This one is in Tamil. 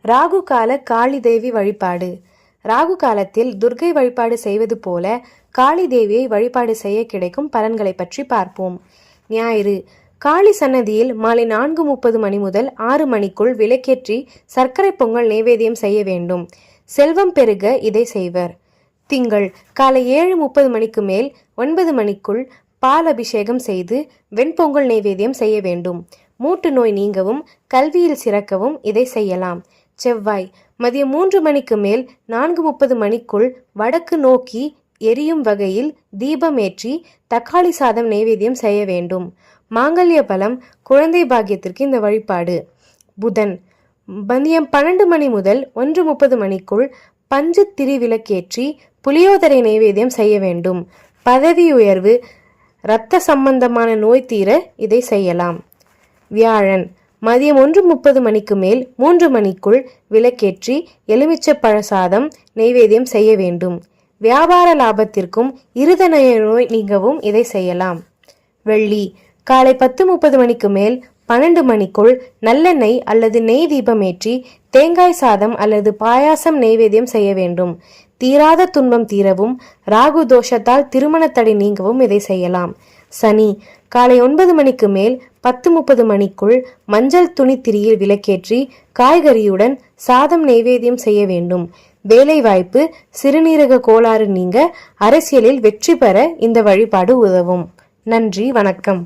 ராகு கால காளி தேவி வழிபாடு. ராகு காலத்தில் துர்க்கை வழிபாடு செய்வது போல காளி தேவியை வழிபாடு செய்ய கிடைக்கும் பலன்களை பற்றி பார்ப்போம். ஞாயிறு காளி சன்னதியில் மாலை 4:30 மணி முதல் 6 மணிக்குள் விளக்கேற்றி சர்க்கரை பொங்கல் நைவேத்தியம் செய்ய வேண்டும். செல்வம் பெருக இதை செய்வர். திங்கள் காலை 7:30 மணிக்கு மேல் 9 மணிக்குள் பால் அபிஷேகம் செய்து வெண்பொங்கல் நைவேத்தியம் செய்ய வேண்டும். மூட்டு நோய் நீங்கவும் கல்வியில் சிறக்கவும் இதை செய்யலாம். செவ்வாய் மதியம் 3 மணிக்கு மேல் 4:30 மணிக்குள் வடக்கு நோக்கி எரியும் வகையில் தீபம் ஏற்றி தக்காளி சாதம் நைவேத்தியம் செய்ய வேண்டும். மாங்கல்ய பலம் குழந்தை பாக்கியத்திற்கு இந்த வழிபாடு. புதன் மதியம் 12 மணி முதல் 1:30 மணிக்குள் பஞ்சு திரி விளக்கேற்றி புளியோதரை நைவேத்தியம் செய்ய வேண்டும். பதவி உயர்வு இரத்த சம்பந்தமான நோய் தீர இதை செய்யலாம். வியாழன் மதியம் 1:30 மணிக்கு மேல் 3 மணிக்குள் விளக்கேற்றி எலுமிச்சப்பழ சாதம் நைவேத்தியம் செய்ய வேண்டும். வியாபார லாபத்திற்கும் இருதய நோய் நீங்கவும் இதை செய்யலாம். வெள்ளி காலை 10:30 மணிக்கு மேல் 12 மணிக்குள் நல்லெண்ணெய் அல்லது நெய் தீபம் ஏற்றி தேங்காய் சாதம் அல்லது பாயாசம் நைவேத்தியம் செய்ய வேண்டும். தீராத துன்பம் தீரவும் ராகு தோஷத்தால் திருமண தடை நீங்கவும் இதை செய்யலாம். சனி காலை 9 மணிக்கு மேல் 10:30 மணிக்குள் மஞ்சள் துணி திரியில் விளக்கேற்றி காய்கறியுடன் சாதம் நைவேத்தியம் செய்ய வேண்டும். வேலை வாய்ப்பு சிறுநீரக கோளாறு நீங்க அரசியலில் வெற்றி பெற இந்த வழிபாடு உதவும். நன்றி, வணக்கம்.